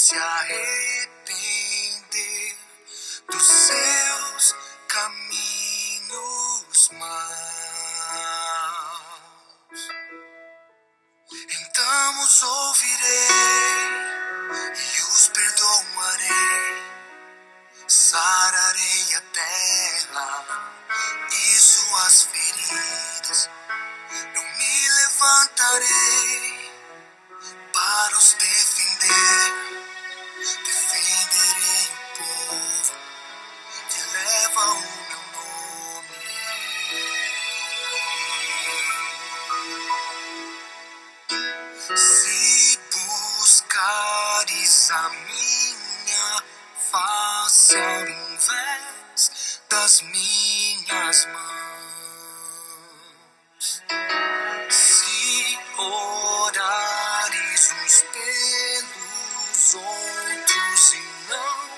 se arrepender dos seus caminhos maus. Então os ouvirei e os perdoarei, sararei a terra e suas feridas. Eu me levantarei para os defender. Defenderei o povo que leva o meu nome. Se buscares a minha face ao invés das minhas mãos, se orares uns pelos outros e não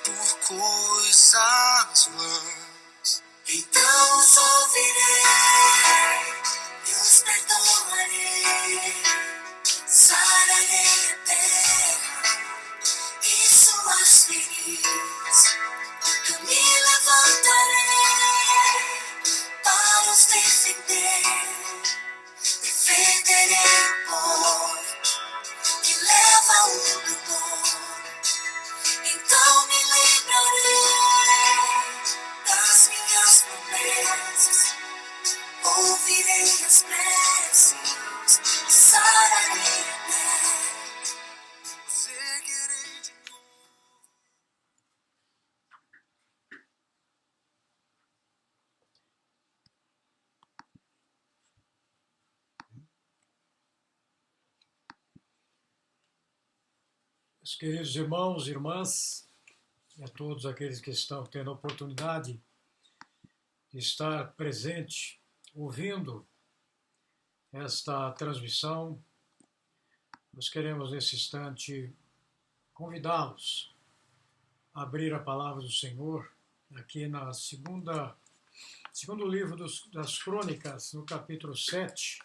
por coisas vãs, então os ouvirei e os perdoarei, sararei a terra e suas feridas. Eu me levantarei para os defender. Defenderei o povo que leva o meu nome. Então me lembrarei das minhas promessas. Ouvirei as preces e sararei a terra. Seguirei de novo. Meus queridos irmãos e irmãs, e a todos aqueles que estão tendo a oportunidade de estar presente, ouvindo esta transmissão, nós queremos nesse instante convidá-los a abrir a palavra do Senhor aqui na segundo livro das Crônicas, no capítulo 7.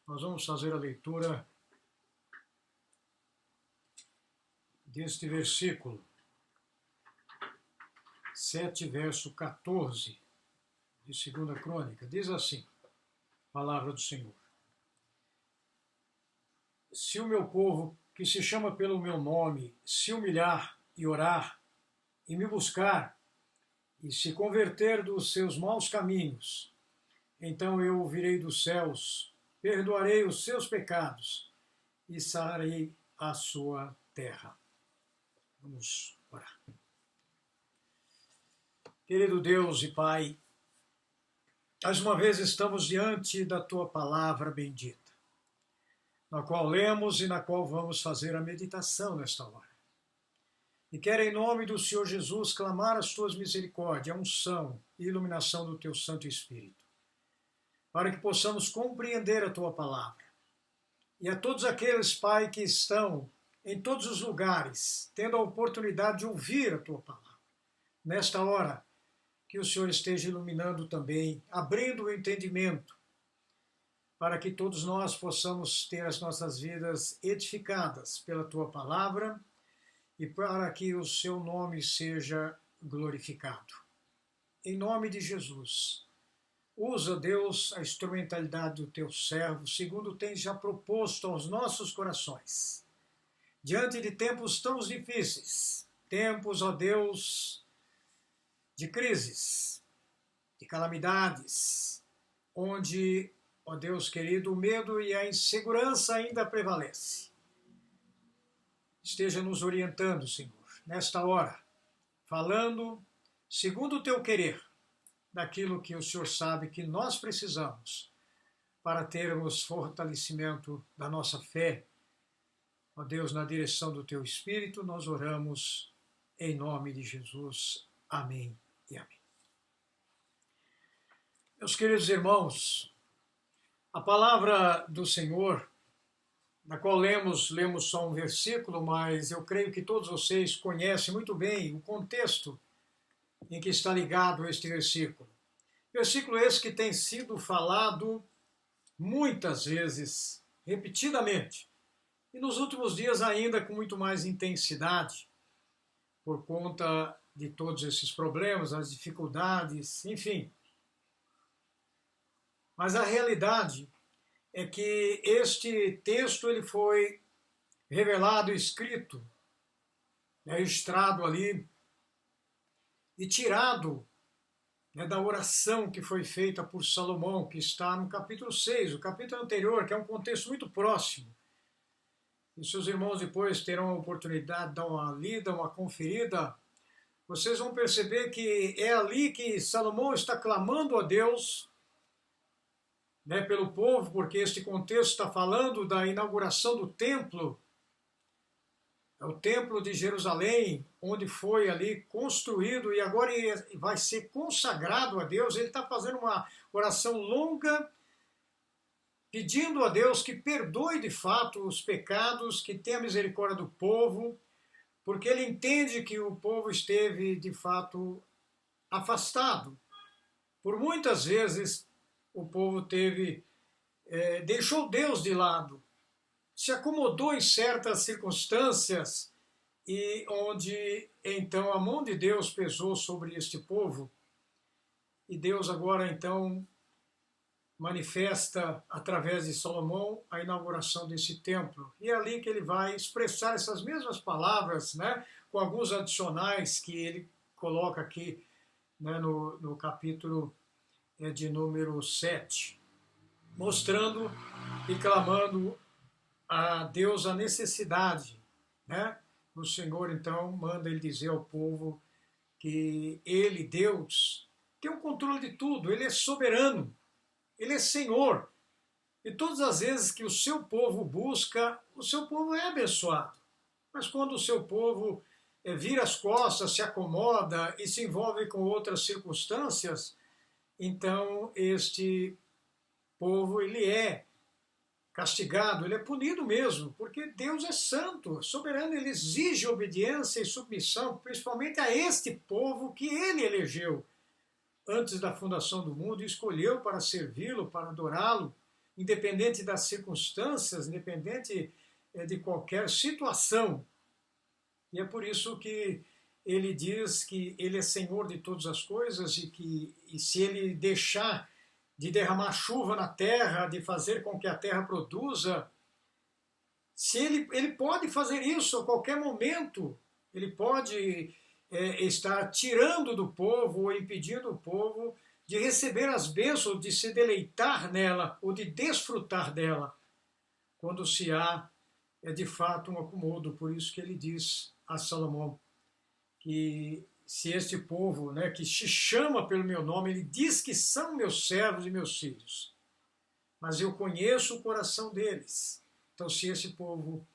Nós vamos fazer a leitura deste versículo 7, verso 14 de 2 Crônica. Diz assim, palavra do Senhor: se o meu povo, que se chama pelo meu nome, se humilhar e orar, e me buscar, e se converter dos seus maus caminhos, então eu ouvirei dos céus, perdoarei os seus pecados e sararei a sua terra. Vamos orar. Querido Deus e Pai, mais uma vez estamos diante da Tua palavra bendita, na qual lemos e na qual vamos fazer a meditação nesta hora. E quero, em nome do Senhor Jesus, clamar as Tuas misericórdias, a unção e iluminação do Teu Santo Espírito, para que possamos compreender a Tua palavra. E a todos aqueles, Pai, que estão em todos os lugares, tendo a oportunidade de ouvir a Tua palavra, nesta hora, que o Senhor esteja iluminando também, abrindo o entendimento, para que todos nós possamos ter as nossas vidas edificadas pela Tua palavra e para que o Seu nome seja glorificado. Em nome de Jesus, usa, Deus, a instrumentalidade do Teu servo, segundo tens já proposto aos nossos corações. Diante de tempos tão difíceis, tempos, ó Deus, de crises, de calamidades, onde, ó Deus querido, o medo e a insegurança ainda prevalecem. Esteja nos orientando, Senhor, nesta hora, falando segundo o Teu querer, daquilo que o Senhor sabe que nós precisamos para termos fortalecimento da nossa fé. Ó Deus, na direção do Teu Espírito, nós oramos em nome de Jesus. Amém e amém. Meus queridos irmãos, a palavra do Senhor, na qual lemos só um versículo, mas eu creio que todos vocês conhecem muito bem o contexto em que está ligado este versículo. Versículo esse que tem sido falado muitas vezes, repetidamente, E nos últimos dias ainda com muito mais intensidade, por conta de todos esses problemas, as dificuldades, enfim. Mas a realidade é que este texto ele foi revelado, escrito, registrado ali e tirado da oração que foi feita por Salomão, que está no capítulo 6, o capítulo anterior, que é um contexto muito próximo. E se os irmãos depois terão a oportunidade de dar uma lida, uma conferida, vocês vão perceber que é ali que Salomão está clamando a Deus, pelo povo, porque este contexto está falando da inauguração do templo, é o templo de Jerusalém, onde foi ali construído e agora vai ser consagrado a Deus. Ele está fazendo uma oração longa, pedindo a Deus que perdoe de fato os pecados, que tenha misericórdia do povo, porque ele entende que o povo esteve de fato afastado. Por muitas vezes o povo deixou Deus de lado, se acomodou em certas circunstâncias e onde então a mão de Deus pesou sobre este povo. E Deus agora então manifesta através de Salomão a inauguração desse templo. E é ali que ele vai expressar essas mesmas palavras, com alguns adicionais que ele coloca aqui no capítulo de número 7, mostrando e clamando a Deus a necessidade. O Senhor então manda ele dizer ao povo que ele, Deus, tem o controle de tudo, ele é soberano, ele é Senhor. E todas as vezes que o seu povo busca, o seu povo é abençoado. Mas quando o seu povo vira as costas, se acomoda e se envolve com outras circunstâncias, então este povo ele é castigado, ele é punido mesmo, porque Deus é santo, soberano, ele exige obediência e submissão, principalmente a este povo que ele elegeu antes da fundação do mundo e escolheu para servi-lo, para adorá-lo, independente das circunstâncias, independente de qualquer situação. E é por isso que ele diz que ele é Senhor de todas as coisas e se ele deixar de derramar chuva na terra, de fazer com que a terra produza, se ele pode fazer isso a qualquer momento, ele pode estar tirando do povo ou impedindo o povo de receber as bênçãos, de se deleitar nela ou de desfrutar dela, quando se há de fato um acomodo. Por isso que ele diz a Salomão que se este povo, que se chama pelo meu nome, ele diz que são meus servos e meus filhos, mas eu conheço o coração deles. Então, se esse povo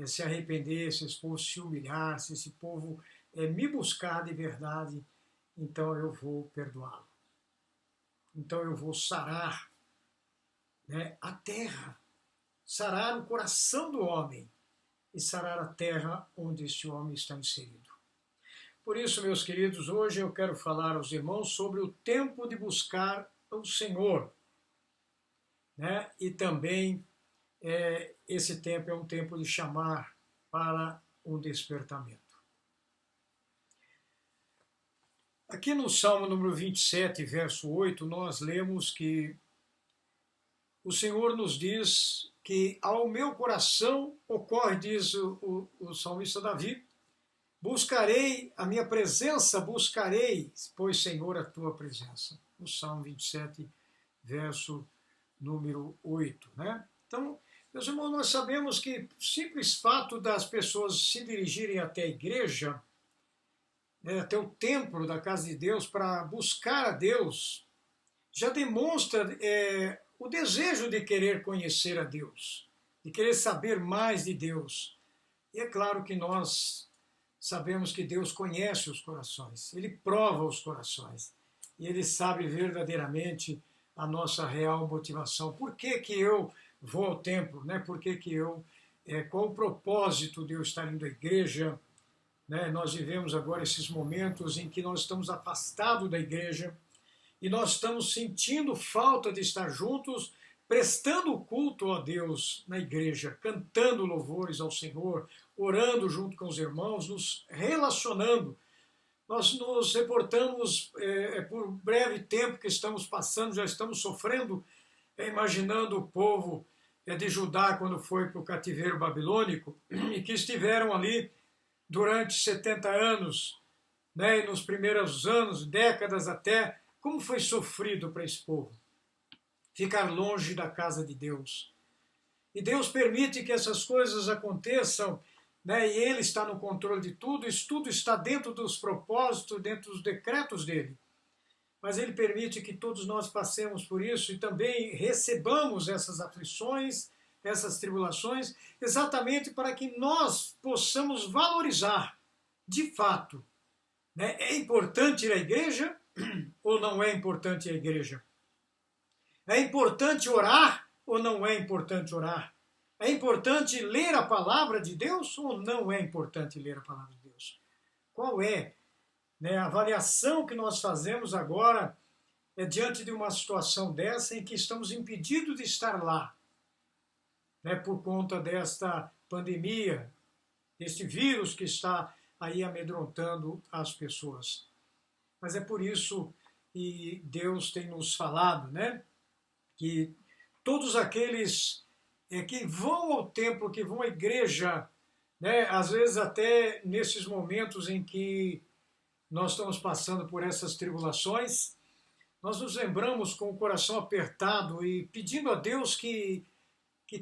se arrepender, se esse povo se humilhar, se esse povo me buscar de verdade, então eu vou perdoá-lo. Então eu vou sarar a terra, sarar o coração do homem e sarar a terra onde este homem está inserido. Por isso, meus queridos, hoje eu quero falar aos irmãos sobre o tempo de buscar o Senhor. E também esse tempo é um tempo de chamar para um despertamento. Aqui no Salmo número 27, verso 8, nós lemos que o Senhor nos diz que ao meu coração ocorre, diz o salmista Davi, buscarei a minha presença, buscarei, pois, Senhor, a tua presença. No Salmo 27, verso número 8. Então, meus irmãos, nós sabemos que o simples fato das pessoas se dirigirem até a igreja, até o templo da casa de Deus, para buscar a Deus, já demonstra o desejo de querer conhecer a Deus, de querer saber mais de Deus. E é claro que nós sabemos que Deus conhece os corações, Ele prova os corações, e Ele sabe verdadeiramente a nossa real motivação. Por que que eu vou ao templo? Por que que qual o propósito de eu estar indo à igreja? Nós vivemos agora esses momentos em que nós estamos afastados da igreja e nós estamos sentindo falta de estar juntos, prestando culto a Deus na igreja, cantando louvores ao Senhor, orando junto com os irmãos, nos relacionando. Nós nos reportamos por breve tempo que estamos passando, já estamos sofrendo, imaginando o povo de Judá quando foi para o cativeiro babilônico, e que estiveram ali durante 70 anos, né, e nos primeiros anos, décadas até, como foi sofrido para esse povo ficar longe da casa de Deus. E Deus permite que essas coisas aconteçam, né, e Ele está no controle de tudo, isso tudo está dentro dos propósitos, dentro dos decretos dEle. Mas Ele permite que todos nós passemos por isso e também recebamos essas aflições, essas tribulações, exatamente para que nós possamos valorizar, de fato, né, é importante ir à igreja ou não é importante ir à igreja? É importante orar ou não é importante orar? É importante ler a palavra de Deus ou não é importante ler a palavra de Deus? Qual é, né, a avaliação que nós fazemos agora diante de uma situação dessa em que estamos impedidos de estar lá, né, por conta desta pandemia, deste vírus que está aí amedrontando as pessoas? Mas é por isso que Deus tem nos falado, né, que todos aqueles que vão ao templo, que vão à igreja, né, às vezes até nesses momentos em que nós estamos passando por essas tribulações, nós nos lembramos com o coração apertado e pedindo a Deus que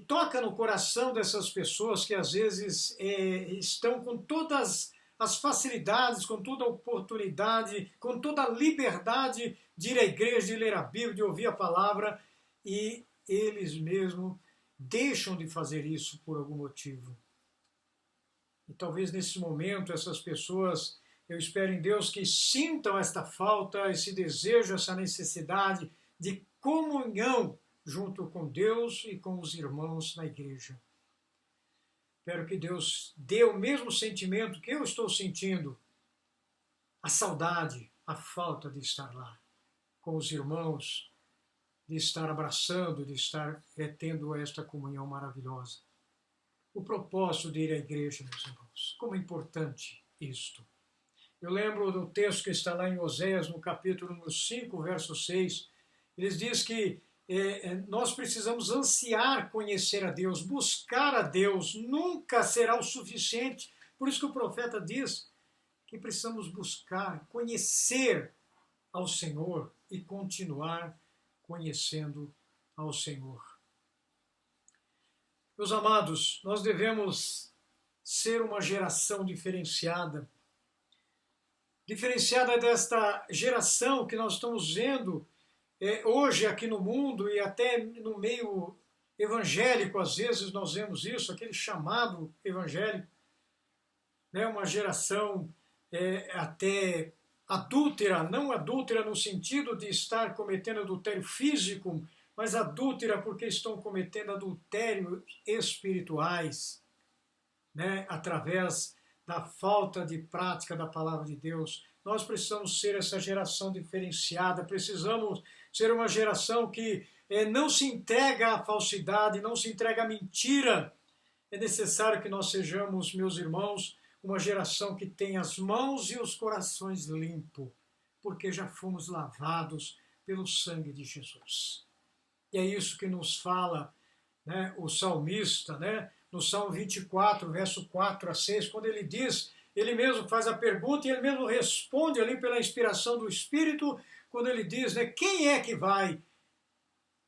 toca no coração dessas pessoas que às vezes estão com todas as facilidades, com toda a oportunidade, com toda a liberdade de ir à igreja, de ler a Bíblia, de ouvir a palavra, e eles mesmos deixam de fazer isso por algum motivo. E talvez nesse momento essas pessoas, eu espero em Deus que sintam esta falta, esse desejo, essa necessidade de comunhão junto com Deus e com os irmãos na igreja. Espero que Deus dê o mesmo sentimento que eu estou sentindo, a saudade, a falta de estar lá com os irmãos, de estar abraçando, de estar tendo esta comunhão maravilhosa. O propósito de ir à igreja, meus irmãos, como é importante isto. Eu lembro do texto que está lá em Oséias, no capítulo número 5, verso 6, eles diz que nós precisamos ansiar conhecer a Deus, buscar a Deus, nunca será o suficiente. Por isso que o profeta diz que precisamos buscar, conhecer ao Senhor e continuar conhecendo ao Senhor. Meus amados, nós devemos ser uma geração diferenciada desta geração que nós estamos vendo hoje aqui no mundo e até no meio evangélico, às vezes nós vemos isso, aquele chamado evangélico, né, uma geração até adúltera, não adúltera no sentido de estar cometendo adultério físico, mas adúltera porque estão cometendo adultérios espirituais, né, através da falta de prática da palavra de Deus. Nós precisamos ser essa geração diferenciada, precisamos ser uma geração que não se entrega à falsidade, não se entrega à mentira. É necessário que nós sejamos, meus irmãos, uma geração que tem as mãos e os corações limpos, porque já fomos lavados pelo sangue de Jesus. E é isso que nos fala, né, o salmista, né, no Salmo 24, verso 4 a 6, quando ele diz, ele mesmo faz a pergunta e ele mesmo responde ali pela inspiração do Espírito, quando ele diz, né, quem é que vai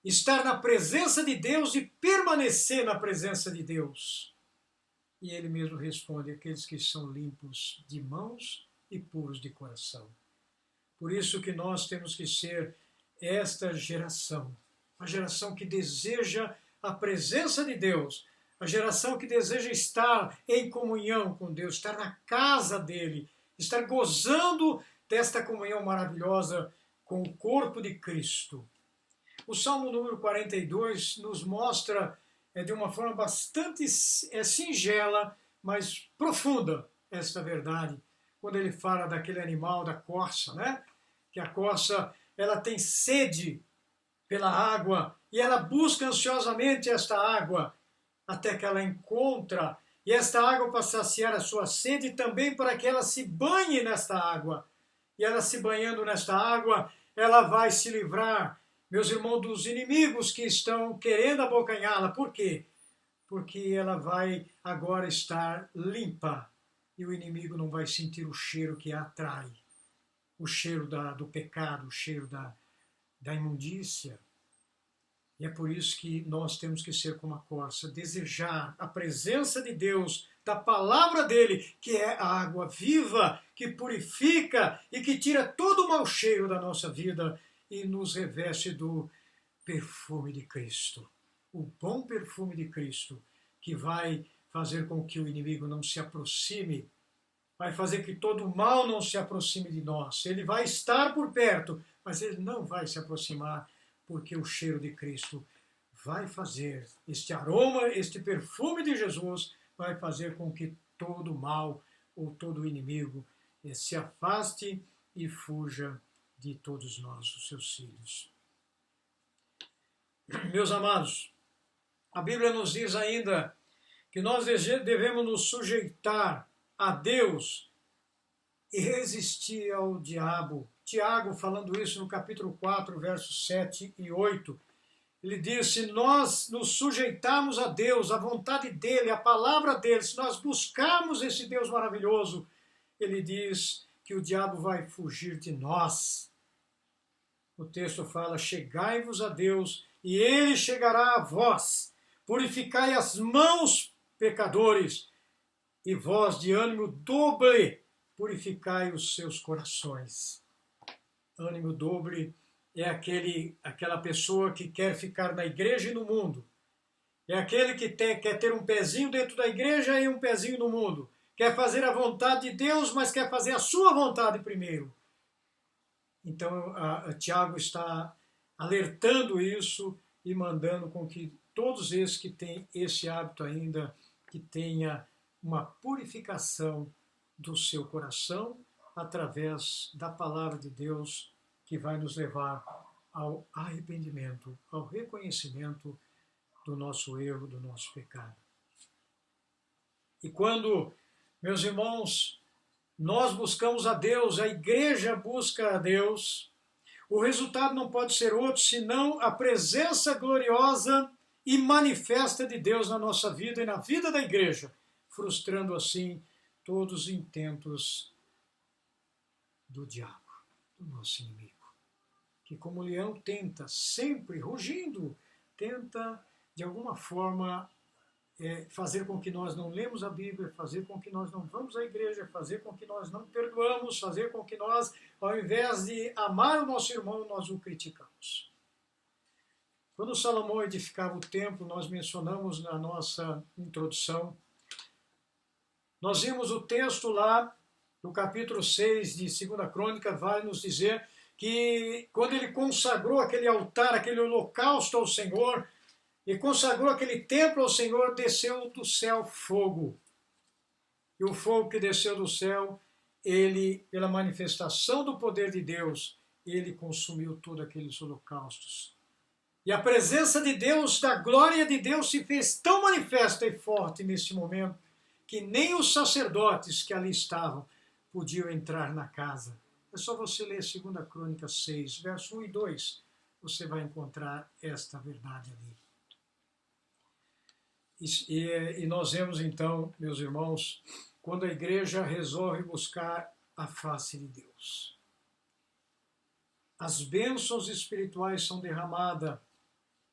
estar na presença de Deus e permanecer na presença de Deus? E ele mesmo responde, aqueles que são limpos de mãos e puros de coração. Por isso que nós temos que ser esta geração, a geração que deseja a presença de Deus, a geração que deseja estar em comunhão com Deus, estar na casa dele, estar gozando desta comunhão maravilhosa com o corpo de Cristo. O Salmo número 42 nos mostra de uma forma bastante singela, mas profunda, esta verdade, quando ele fala daquele animal, da corça, né? Que a corça, ela tem sede pela água, e ela busca ansiosamente esta água, até que ela encontra, e esta água para saciar a sua sede, e também para que ela se banhe nesta água. E ela se banhando nesta água, ela vai se livrar, meus irmãos, dos inimigos que estão querendo abocanhá-la. Por quê? Porque ela vai agora estar limpa, e o inimigo não vai sentir o cheiro que a atrai, o cheiro do pecado, o cheiro da imundícia. E é por isso que nós temos que ser como a corça, desejar a presença de Deus, da palavra dele, que é a água viva, que purifica e que tira todo o mau cheiro da nossa vida e nos reveste do perfume de Cristo. O bom perfume de Cristo, que vai fazer com que o inimigo não se aproxime, vai fazer que todo o mal não se aproxime de nós. Ele vai estar por perto, mas ele não vai se aproximar, porque o cheiro de Cristo vai fazer, este aroma, este perfume de Jesus, vai fazer com que todo mal ou todo inimigo se afaste e fuja de todos nós, os seus filhos. Meus amados, a Bíblia nos diz ainda que nós devemos nos sujeitar a Deus e resistir ao diabo. Tiago, falando isso no capítulo 4, versos 7 e 8, ele diz, se nós nos sujeitarmos a Deus, a vontade dele, a palavra dele, se nós buscarmos esse Deus maravilhoso, ele diz que o diabo vai fugir de nós. O texto fala, chegai-vos a Deus e ele chegará a vós. Purificai as mãos, pecadores, e vós de ânimo doble, purificai os seus corações. Ânimo doble é aquela pessoa que quer ficar na igreja e no mundo. É aquele que quer ter um pezinho dentro da igreja e um pezinho no mundo. Quer fazer a vontade de Deus, mas quer fazer a sua vontade primeiro. Então, Tiago está alertando isso e mandando com que todos esses que têm esse hábito ainda, que tenha uma purificação do seu coração através da palavra de Deus, que vai nos levar ao arrependimento, ao reconhecimento do nosso erro, do nosso pecado. E quando, meus irmãos, nós buscamos a Deus, a igreja busca a Deus, o resultado não pode ser outro senão a presença gloriosa e manifesta de Deus na nossa vida e na vida da igreja, frustrando assim todos os intentos do diabo, do nosso inimigo, que como leão tenta, sempre rugindo, tenta de alguma forma fazer com que nós não lemos a Bíblia, fazer com que nós não vamos à igreja, fazer com que nós não perdoamos, fazer com que nós, ao invés de amar o nosso irmão, nós o criticamos. Quando Salomão edificava o templo, nós mencionamos na nossa introdução, nós vimos o texto lá, no capítulo 6 de 2 Crônica, vai nos dizer que quando ele consagrou aquele altar, aquele holocausto ao Senhor, e consagrou aquele templo ao Senhor, desceu do céu fogo. E o fogo que desceu do céu, ele, pela manifestação do poder de Deus, ele consumiu todos aqueles holocaustos. E a presença de Deus, da glória de Deus, se fez tão manifesta e forte neste momento, que nem os sacerdotes que ali estavam podiam entrar na casa. É só você ler 2 Crônica 6, verso 1 e 2, você vai encontrar esta verdade ali. E nós vemos então, meus irmãos, quando a igreja resolve buscar a face de Deus. As bênçãos espirituais são derramadas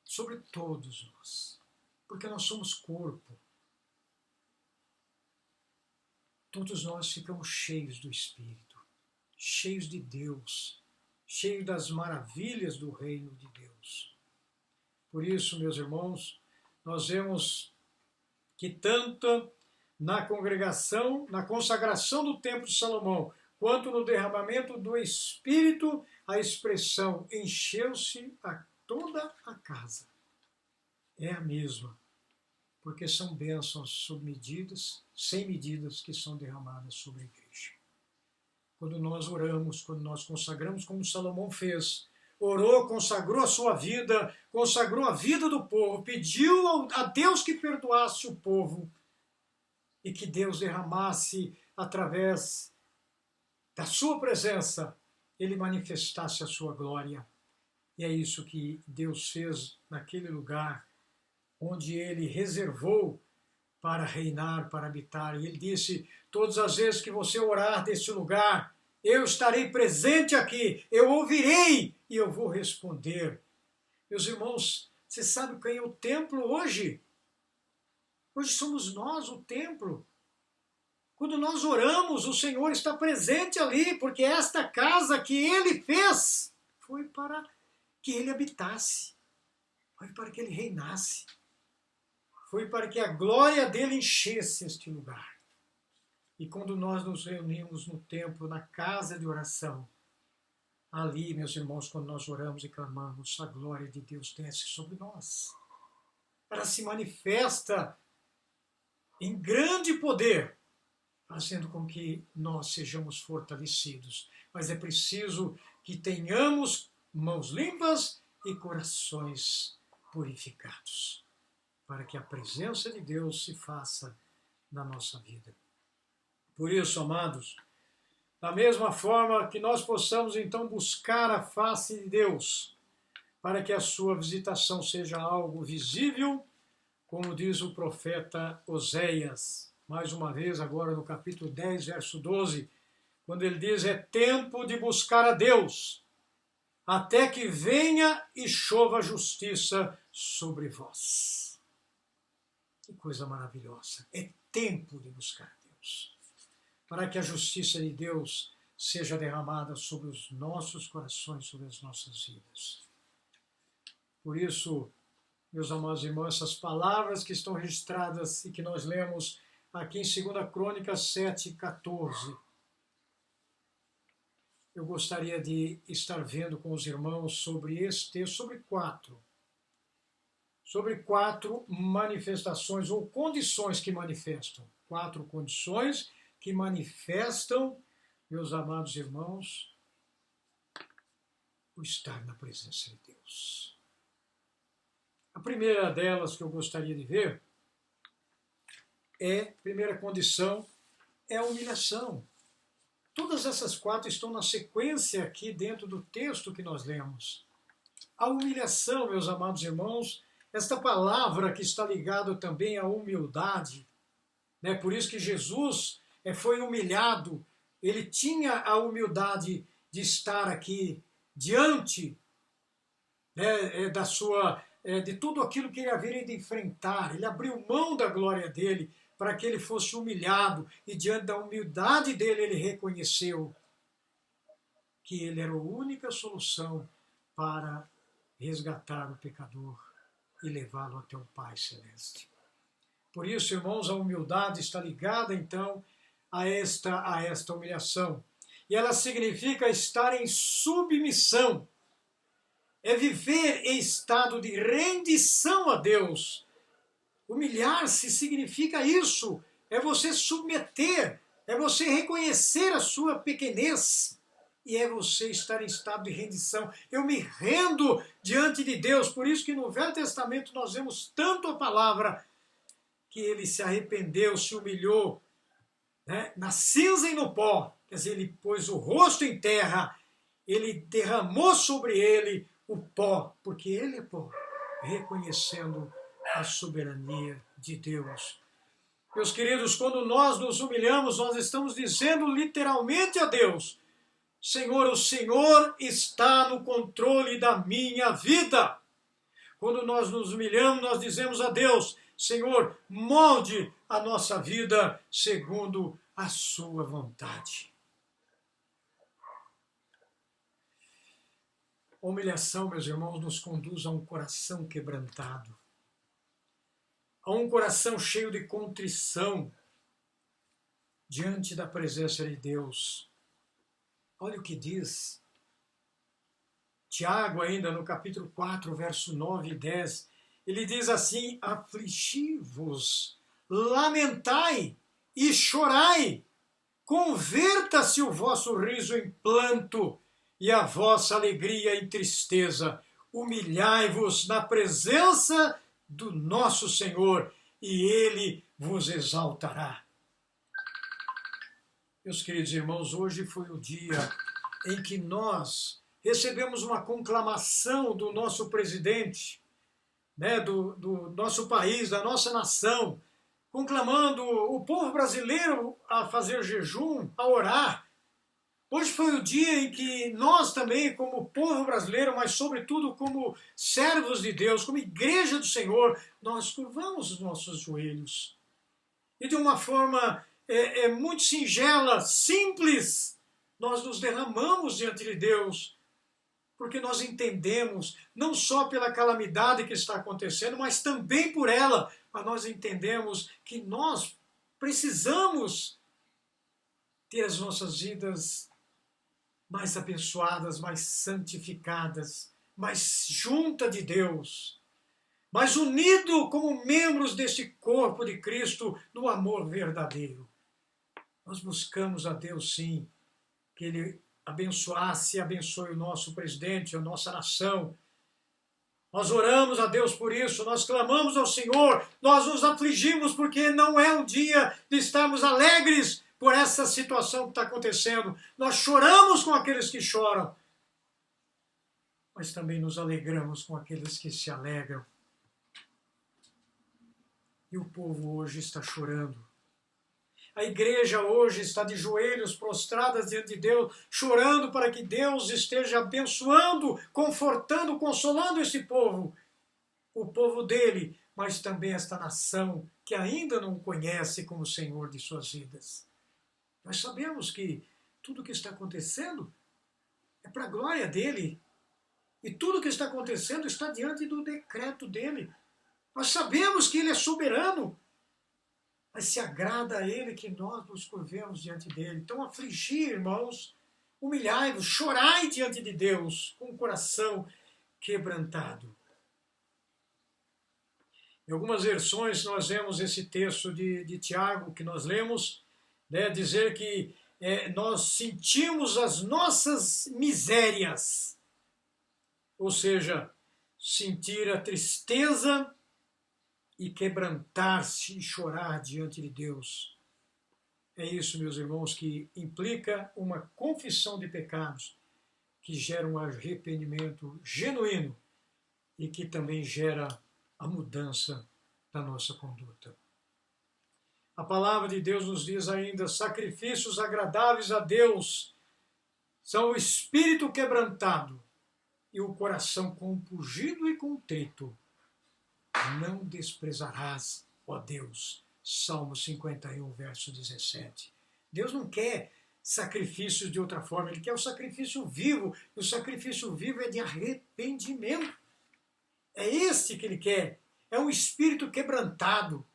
sobre todos nós, porque nós somos corpo. Todos nós ficamos cheios do Espírito, cheios de Deus, cheios das maravilhas do reino de Deus. Por isso, meus irmãos, nós vemos que tanto na congregação, na consagração do templo de Salomão, quanto no derramamento do Espírito, a expressão encheu-se a toda a casa. É a mesma, porque são bênçãos sob medidas, sem medidas, que são derramadas sobre a igreja. Quando nós oramos, quando nós consagramos, como Salomão fez, orou, consagrou a sua vida, consagrou a vida do povo, pediu a Deus que perdoasse o povo e que Deus derramasse através da sua presença, ele manifestasse a sua glória. E é isso que Deus fez naquele lugar onde ele reservou para reinar, para habitar. E ele disse, todas as vezes que você orar deste lugar, eu estarei presente aqui, eu ouvirei e eu vou responder. Meus irmãos, você sabe quem é o templo hoje? Hoje somos nós o templo. Quando nós oramos, o Senhor está presente ali, porque esta casa que Ele fez foi para que Ele habitasse, foi para que Ele reinasse, foi para que a glória dEle enchesse este lugar. E quando nós nos reunimos no templo, na casa de oração, ali, meus irmãos, quando nós oramos e clamamos, a glória de Deus desce sobre nós. Ela se manifesta em grande poder, fazendo com que nós sejamos fortalecidos. Mas é preciso que tenhamos mãos limpas e corações purificados, para que a presença de Deus se faça na nossa vida. Por isso, amados, da mesma forma que nós possamos então buscar a face de Deus, para que a sua visitação seja algo visível, como diz o profeta Oséias, mais uma vez agora no capítulo 10, verso 12, quando ele diz, é tempo de buscar a Deus, até que venha e chova a justiça sobre vós. Que coisa maravilhosa, é tempo de buscar a Deus, para que a justiça de Deus seja derramada sobre os nossos corações, sobre as nossas vidas. Por isso, meus amados irmãos, essas palavras que estão registradas e que nós lemos aqui em 2 Crônicas 7:14, eu gostaria de estar vendo com os irmãos sobre esse texto, sobre quatro manifestações ou condições que manifestam. 4 condições que manifestam, meus amados irmãos, o estar na presença de Deus. A primeira delas que eu gostaria de ver primeira condição, é a humilhação. Todas essas 4 estão na sequência aqui dentro do texto que nós lemos. A humilhação, meus amados irmãos, esta palavra que está ligada também à humildade, né? Por isso que Jesus foi humilhado, ele tinha a humildade de estar aqui diante, né, de tudo aquilo que ele haveria de enfrentar. Ele abriu mão da glória dele para que ele fosse humilhado, e diante da humildade dele ele reconheceu que ele era a única solução para resgatar o pecador e levá-lo até o Pai Celeste. Por isso, irmãos, a humildade está ligada então a esta humilhação. E ela significa estar em submissão. É viver em estado de rendição a Deus. Humilhar-se significa isso. É você submeter, é você reconhecer a sua pequenez. E é você estar em estado de rendição. Eu me rendo diante de Deus. Por isso que no Velho Testamento nós vemos tanto a palavra que ele se arrependeu, se humilhou, né, na cinza e no pó. Quer dizer, ele pôs o rosto em terra, ele derramou sobre ele o pó, porque ele é pó, reconhecendo a soberania de Deus. Meus queridos, quando nós nos humilhamos, nós estamos dizendo literalmente a Deus, Senhor, o Senhor está no controle da minha vida. Quando nós nos humilhamos, nós dizemos a Deus, Senhor, molde a nossa vida segundo a sua vontade. A humilhação, meus irmãos, nos conduz a um coração quebrantado, a um coração cheio de contrição diante da presença de Deus. Olha o que diz Tiago ainda no capítulo 4, verso 9 e 10. Ele diz assim, afligi-vos, lamentai e chorai, converta-se o vosso riso em planto e a vossa alegria em tristeza. Humilhai-vos na presença do nosso Senhor, e Ele vos exaltará. Meus queridos irmãos, hoje foi o dia em que nós recebemos uma conclamação do nosso presidente, do nosso país, da nossa nação, conclamando o povo brasileiro a fazer jejum, a orar. Hoje foi o dia em que nós também, como povo brasileiro, mas sobretudo como servos de Deus, como igreja do Senhor, nós curvamos os nossos joelhos. E de uma forma muito singela, simples, nós nos derramamos diante de Deus, porque nós entendemos, não só pela calamidade que está acontecendo, mas também por ela, mas nós entendemos que nós precisamos ter as nossas vidas mais abençoadas, mais santificadas, mais junta de Deus, mais unido como membros deste corpo de Cristo no amor verdadeiro. Nós buscamos a Deus, sim, que Ele abençoasse e abençoe o nosso presidente, a nossa nação. Nós oramos a Deus por isso, nós clamamos ao Senhor, nós nos afligimos porque não é um dia de estarmos alegres por essa situação que está acontecendo. Nós choramos com aqueles que choram, mas também nos alegramos com aqueles que se alegram. E o povo hoje está chorando. A igreja hoje está de joelhos prostradas diante de Deus, chorando para que Deus esteja abençoando, confortando, consolando esse povo, o povo dele, mas também esta nação que ainda não o conhece como Senhor de suas vidas. Nós sabemos que tudo o que está acontecendo é para a glória dele, e tudo o que está acontecendo está diante do decreto dele. Nós sabemos que ele é soberano, mas se agrada a Ele que nós nos curvemos diante dEle. Então afligir, irmãos, humilhai-vos, chorai diante de Deus, com o coração quebrantado. Em algumas versões nós vemos esse texto de Tiago, que nós lemos, dizer que nós sentimos as nossas misérias, ou seja, sentir a tristeza e quebrantar-se e chorar diante de Deus. É isso, meus irmãos, que implica uma confissão de pecados, que gera um arrependimento genuíno e que também gera a mudança da nossa conduta. A palavra de Deus nos diz ainda: sacrifícios agradáveis a Deus são o espírito quebrantado e o coração compungido e contrito. Não desprezarás, ó Deus. Salmo 51, verso 17. Deus não quer sacrifícios de outra forma, Ele quer o sacrifício vivo, e o sacrifício vivo é de arrependimento. É este que Ele quer, é um espírito quebrantado.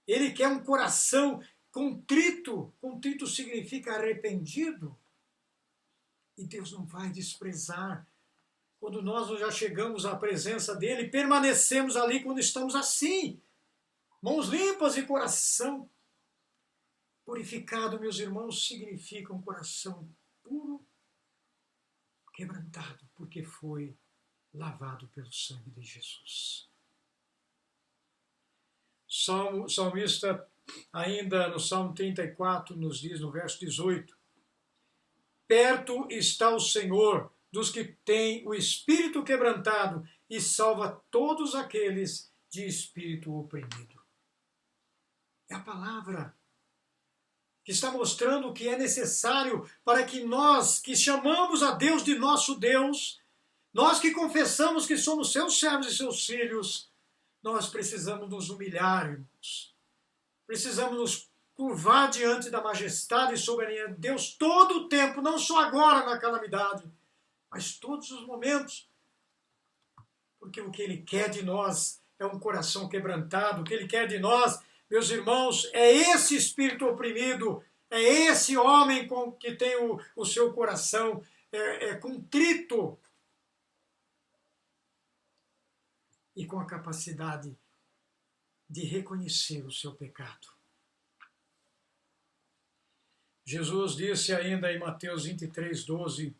Ele quer um coração contrito. Contrito significa arrependido. E Deus não vai desprezar. Quando nós já chegamos à presença dEle, permanecemos ali quando estamos assim, mãos limpas e coração purificado, meus irmãos, significa um coração puro, quebrantado, porque foi lavado pelo sangue de Jesus. O salmista, ainda no Salmo 34, nos diz no verso 18: perto está o Senhor dos que têm o espírito quebrantado e salva todos aqueles de espírito oprimido. É a palavra que está mostrando o que é necessário para que nós, que chamamos a Deus de nosso Deus, nós que confessamos que somos seus servos e seus filhos, nós precisamos nos humilhar, irmãos. Precisamos nos curvar diante da majestade e soberania de Deus todo o tempo, não só agora na calamidade, mas todos os momentos. Porque o que Ele quer de nós é um coração quebrantado. O que Ele quer de nós, meus irmãos, é esse espírito oprimido, é esse homem que tem o seu coração contrito e com a capacidade de reconhecer o seu pecado. Jesus disse ainda em Mateus 23, 12: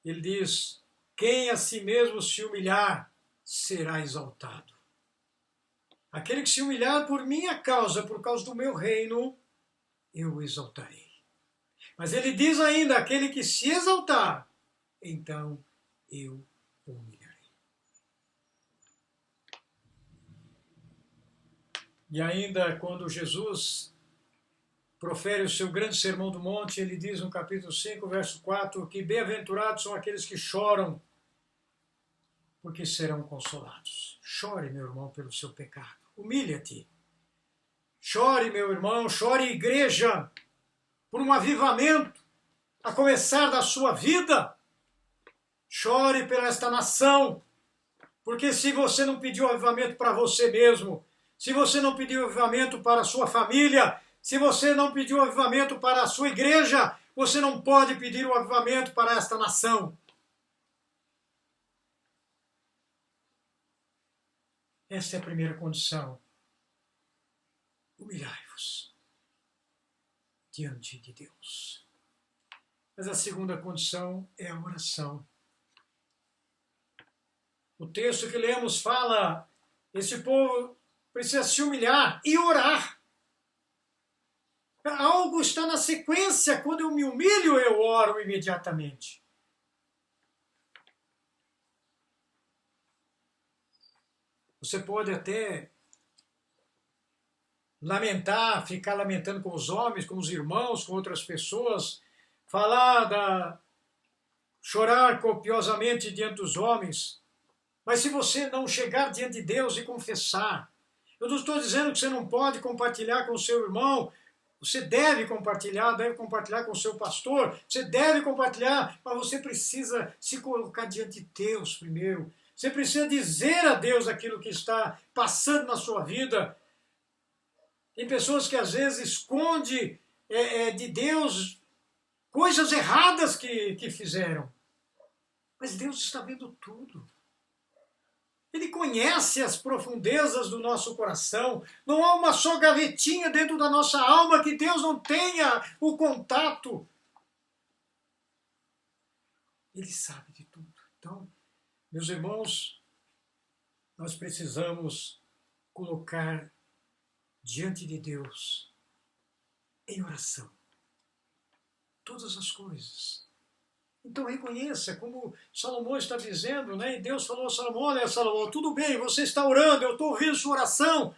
Ele diz: quem a si mesmo se humilhar será exaltado. Aquele que se humilhar por minha causa, por causa do meu reino, eu o exaltarei. Mas ele diz ainda: aquele que se exaltar, então eu o humilharei. E ainda quando Jesus profere o seu grande sermão do monte, ele diz no capítulo 5, verso 4, que bem-aventurados são aqueles que choram, porque serão consolados. Chore, meu irmão, pelo seu pecado. Humilha-te. Chore, meu irmão, chore, igreja, por um avivamento a começar da sua vida. Chore por esta nação, porque se você não pediu avivamento para você mesmo, se você não pediu avivamento para a sua família, se você não pediu avivamento para a sua igreja, você não pode pedir o avivamento para esta nação. Esta é a primeira condição. Humilhai-vos diante de Deus. Mas a segunda condição é a oração. O texto que lemos fala: esse povo precisa se humilhar e orar. Algo está na sequência. Quando eu me humilho, eu oro imediatamente. Você pode até lamentar, ficar lamentando com os homens, com os irmãos, com outras pessoas, chorar copiosamente diante dos homens. Mas se você não chegar diante de Deus e confessar, eu não estou dizendo que você não pode compartilhar com o seu irmão. Você deve compartilhar com o seu pastor, você deve compartilhar, mas você precisa se colocar diante de Deus primeiro. Você precisa dizer a Deus aquilo que está passando na sua vida. Tem pessoas que às vezes escondem de Deus coisas erradas que fizeram. Mas Deus está vendo tudo. Ele conhece as profundezas do nosso coração. Não há uma só gavetinha dentro da nossa alma que Deus não tenha o contato. Ele sabe de tudo. Então, meus irmãos, nós precisamos colocar diante de Deus, em oração, todas as coisas. Então reconheça, como Salomão está dizendo, né? E Deus falou a Salomão: olha, Salomão, tudo bem, você está orando, eu estou ouvindo sua oração.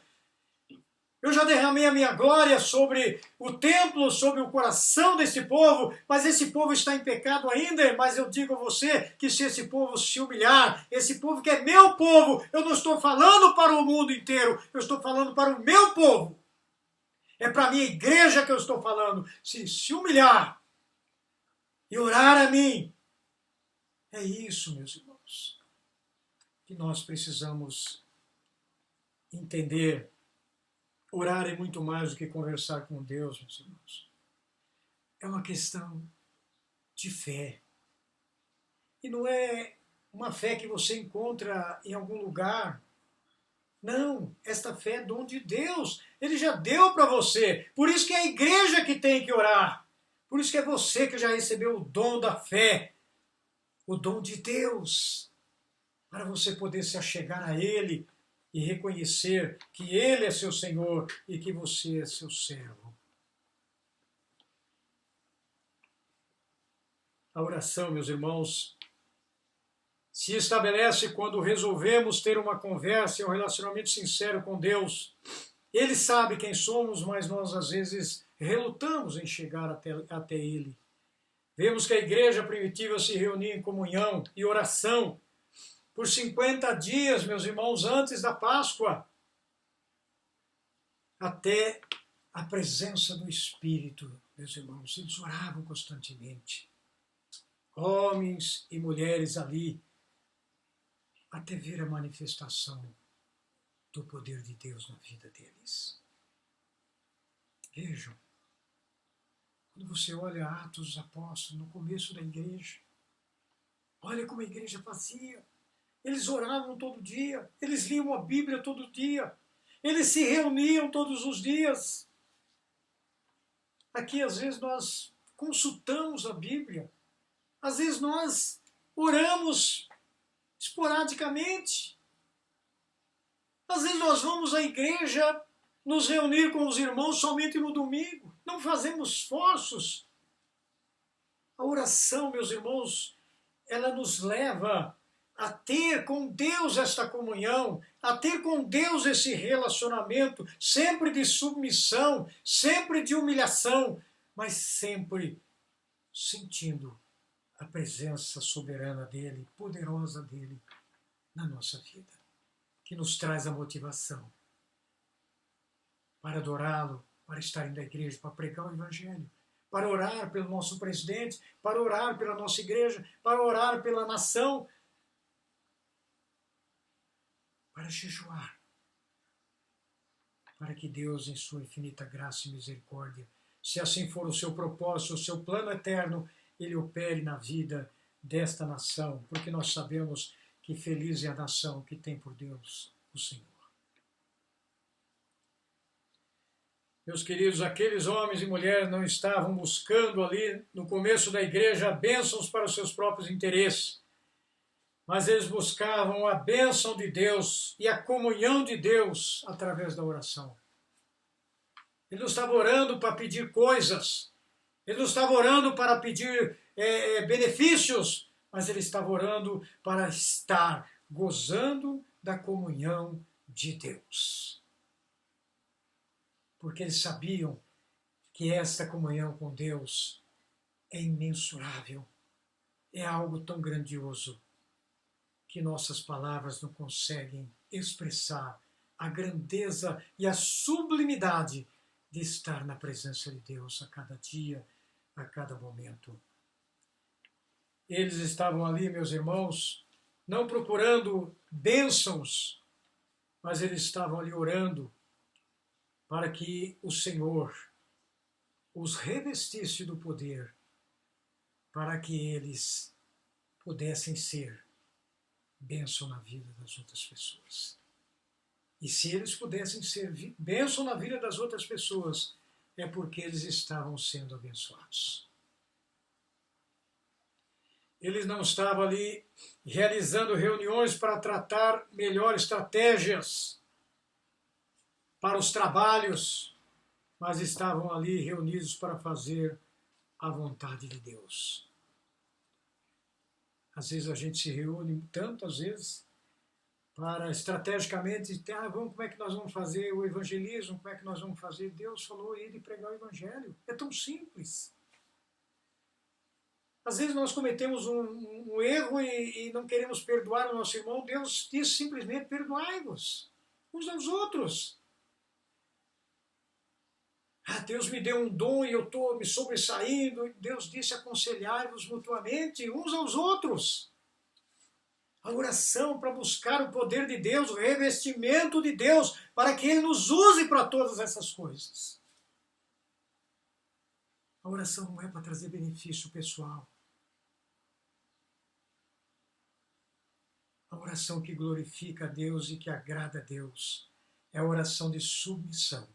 Eu já derramei a minha glória sobre o templo, sobre o coração desse povo, mas esse povo está em pecado ainda. Mas eu digo a você que se esse povo se humilhar, esse povo que é meu povo, eu não estou falando para o mundo inteiro, eu estou falando para o meu povo. É para a minha igreja que eu estou falando. Se humilhar e orar a mim, é isso, meus irmãos, que nós precisamos entender. Orar é muito mais do que conversar com Deus, meus irmãos. É uma questão de fé. E não é uma fé que você encontra em algum lugar. Não, esta fé é dom de Deus. Ele já deu para você. Por isso que é a igreja que tem que orar. Por isso que é você que já recebeu o dom da fé. O dom de Deus. Para você poder se achegar a Ele e reconhecer que Ele é seu Senhor e que você é seu servo. A oração, meus irmãos, se estabelece quando resolvemos ter uma conversa e um relacionamento sincero com Deus. Ele sabe quem somos, mas nós às vezes relutamos em chegar até Ele. Vemos que a igreja primitiva se reunia em comunhão e oração por 50 dias, meus irmãos, antes da Páscoa, até a presença do Espírito, meus irmãos. Eles oravam constantemente, homens e mulheres ali, até ver a manifestação do poder de Deus na vida deles. Vejam, quando você olha Atos dos Apóstolos, no começo da igreja, olha como a igreja fazia. Eles oravam todo dia, eles liam a Bíblia todo dia, eles se reuniam todos os dias. Aqui, às vezes, nós consultamos a Bíblia, às vezes nós oramos esporadicamente. Às vezes nós vamos à igreja nos reunir com os irmãos somente no domingo. Não fazemos esforços. A oração, meus irmãos, ela nos leva a ter com Deus esta comunhão, a ter com Deus esse relacionamento, sempre de submissão, sempre de humilhação, mas sempre sentindo a presença soberana dEle, poderosa dEle na nossa vida, que nos traz a motivação para adorá-lo, para estar indo à igreja, para pregar o Evangelho, para orar pelo nosso presidente, para orar pela nossa igreja, para orar pela nação, para jejuar, para que Deus, em sua infinita graça e misericórdia, se assim for o seu propósito, o seu plano eterno, Ele opere na vida desta nação, porque nós sabemos que feliz é a nação que tem por Deus o Senhor. Meus queridos, aqueles homens e mulheres não estavam buscando ali no começo da igreja bênçãos para os seus próprios interesses, mas eles buscavam a bênção de Deus e a comunhão de Deus através da oração. Ele não estava orando para pedir coisas, ele não estava orando para pedir benefícios, mas ele estava orando para estar gozando da comunhão de Deus. Porque eles sabiam que esta comunhão com Deus é imensurável, é algo tão grandioso que nossas palavras não conseguem expressar a grandeza e a sublimidade de estar na presença de Deus a cada dia, a cada momento. Eles estavam ali, meus irmãos, não procurando bênçãos, mas eles estavam ali orando para que o Senhor os revestisse do poder, para que eles pudessem ser bênção na vida das outras pessoas. E se eles pudessem ser bênção na vida das outras pessoas, é porque eles estavam sendo abençoados. Eles não estavam ali realizando reuniões para tratar melhor estratégias para os trabalhos, mas estavam ali reunidos para fazer a vontade de Deus. Às vezes a gente se reúne tantas vezes para estrategicamente, como é que nós vamos fazer o evangelismo, como é que nós vamos fazer? Deus falou ir pregar o evangelho. É tão simples. Às vezes nós cometemos um erro e não queremos perdoar o nosso irmão. Deus diz simplesmente: perdoai-vos uns aos outros. Deus me deu um dom e eu estou me sobressaindo. Deus disse: aconselhai-vos mutuamente uns aos outros. A oração para buscar o poder de Deus, o revestimento de Deus, para que Ele nos use para todas essas coisas. A oração não é para trazer benefício pessoal. A oração que glorifica a Deus e que agrada a Deus é a oração de submissão.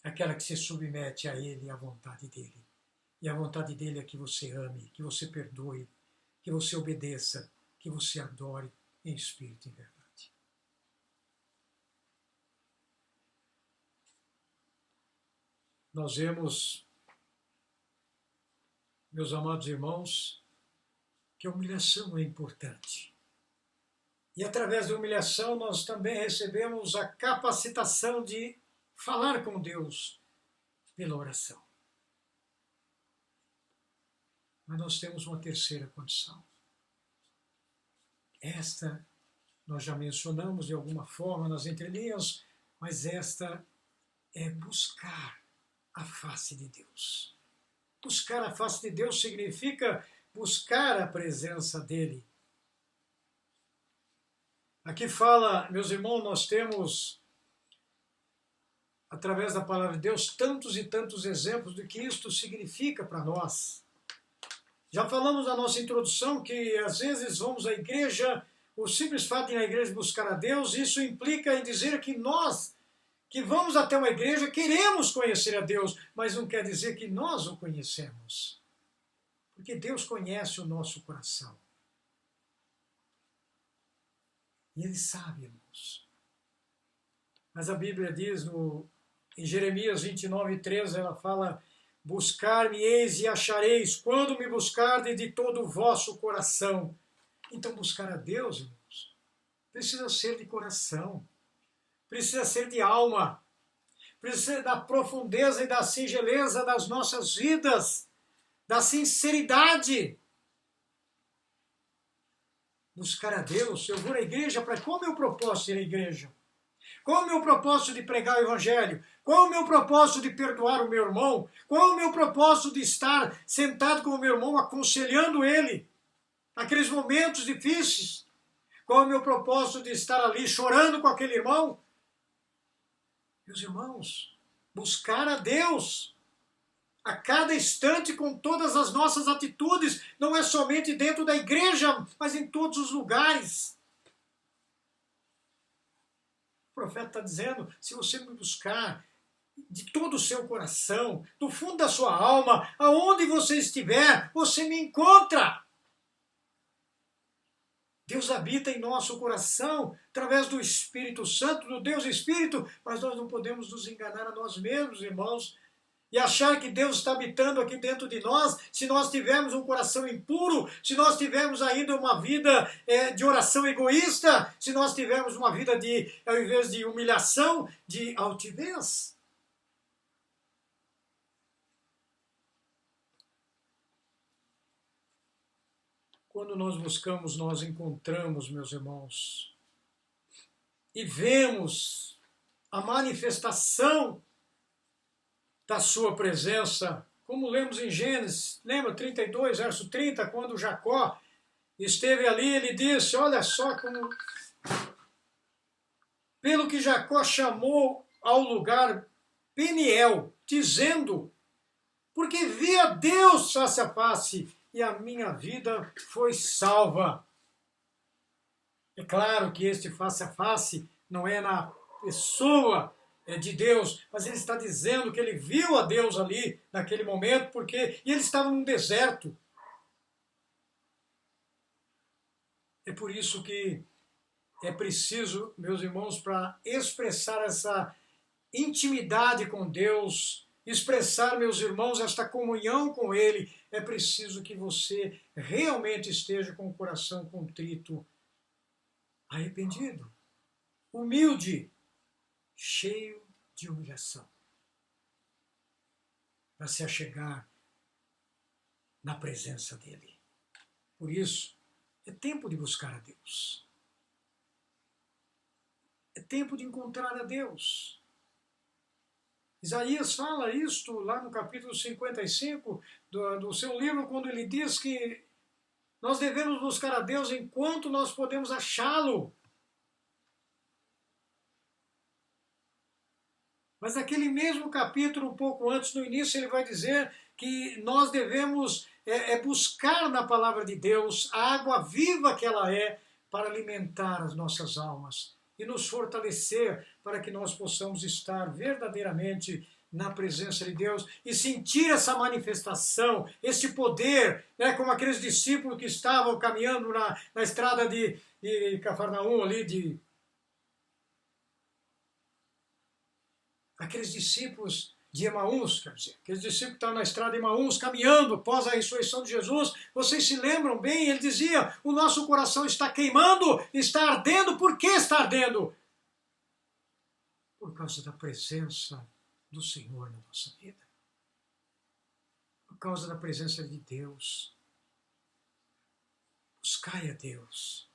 Aquela que se submete a Ele e à vontade dEle. E a vontade dEle é que você ame, que você perdoe, que você obedeça, que você adore em espírito e em verdade. Nós vemos, meus amados irmãos, que a humilhação é importante. E através da humilhação nós também recebemos a capacitação de falar com Deus pela oração. Mas nós temos uma terceira condição. Esta nós já mencionamos de alguma forma nas entrelinhas, mas esta é buscar a face de Deus. Buscar a face de Deus significa buscar a presença dEle. Aqui fala, meus irmãos, nós temos, através da palavra de Deus, tantos e tantos exemplos do que isto significa para nós. Já falamos na nossa introdução que às vezes vamos à igreja, o simples fato de ir à igreja buscar a Deus, isso implica em dizer que nós, que vamos até uma igreja, queremos conhecer a Deus, mas não quer dizer que nós o conhecemos. Porque Deus conhece o nosso coração. E Ele sabe, irmãos. Mas a Bíblia diz em Jeremias 29:13, ela fala: buscar-me-eis e achareis, quando me buscardes de todo o vosso coração. Então buscar a Deus, irmãos, precisa ser de coração, precisa ser de alma, precisa ser da profundeza e da singeleza das nossas vidas, da sinceridade. Buscar a Deus, eu vou à igreja, qual é o meu propósito de ir à igreja? Qual é o meu propósito de pregar o Evangelho? Qual é o meu propósito de perdoar o meu irmão? Qual é o meu propósito de estar sentado com o meu irmão, aconselhando ele naqueles momentos difíceis? Qual é o meu propósito de estar ali chorando com aquele irmão? Meus irmãos, buscar a Deus a cada instante com todas as nossas atitudes, não é somente dentro da igreja, mas em todos os lugares. O profeta está dizendo, se você me buscar de todo o seu coração, do fundo da sua alma, aonde você estiver, você me encontra. Deus habita em nosso coração, através do Espírito Santo, do Deus Espírito, mas nós não podemos nos enganar a nós mesmos, irmãos, e achar que Deus está habitando aqui dentro de nós, se nós tivermos um coração impuro, se nós tivermos ainda uma vida de oração egoísta, se nós tivermos uma vida ao invés de humilhação, de altivez. Quando nós buscamos, nós encontramos, meus irmãos, e vemos a manifestação da sua presença, como lemos em Gênesis, lembra 32, verso 30, quando Jacó esteve ali, ele disse, olha só como, pelo que Jacó chamou ao lugar Peniel, dizendo, porque vi a Deus face a face, e a minha vida foi salva. É claro que este face a face não é na pessoa de Deus, mas ele está dizendo que ele viu a Deus ali naquele momento, e ele estava num deserto. É por isso que é preciso, meus irmãos, para expressar essa intimidade com Deus, expressar, meus irmãos, esta comunhão com Ele, é preciso que você realmente esteja com o coração contrito, arrependido, humilde, cheio de humilhação, para se achegar na presença dEle. Por isso, é tempo de buscar a Deus. É tempo de encontrar a Deus. Isaías fala isto lá no capítulo 55 do seu livro, quando ele diz que nós devemos buscar a Deus enquanto nós podemos achá-lo. Mas naquele mesmo capítulo, um pouco antes, no início, ele vai dizer que nós devemos buscar na palavra de Deus a água viva que ela é para alimentar as nossas almas e nos fortalecer para que nós possamos estar verdadeiramente na presença de Deus e sentir essa manifestação, esse poder, né, como aqueles discípulos que estavam caminhando na estrada de Cafarnaum, ali aqueles discípulos de Emaús, quer dizer, aqueles discípulos que estavam na estrada de Emaús, caminhando após a ressurreição de Jesus, vocês se lembram bem? Ele dizia, o nosso coração está queimando, está ardendo. Por que está ardendo? Por causa da presença do Senhor na nossa vida. Por causa da presença de Deus. Buscai a Deus.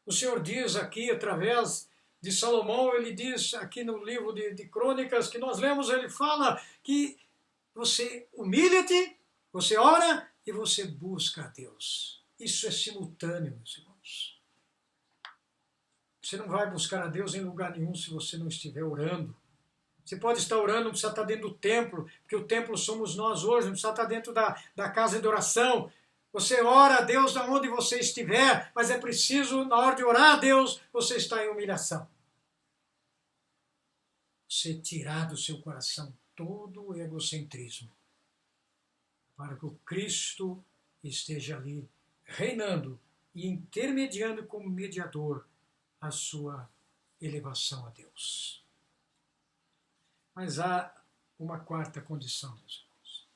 O Senhor diz aqui, através de Salomão, ele diz aqui no livro de Crônicas, que nós lemos, ele fala que você humilha-te, você ora e você busca a Deus. Isso é simultâneo, meus irmãos. Você não vai buscar a Deus em lugar nenhum se você não estiver orando. Você pode estar orando, não precisa estar dentro do templo, porque o templo somos nós hoje, não precisa estar dentro da casa de oração. Você ora a Deus de onde você estiver, mas é preciso, na hora de orar a Deus, você está em humilhação. Você tirar do seu coração todo o egocentrismo, para que o Cristo esteja ali reinando e intermediando como mediador a sua elevação a Deus. Mas há uma quarta condição, meus irmãos.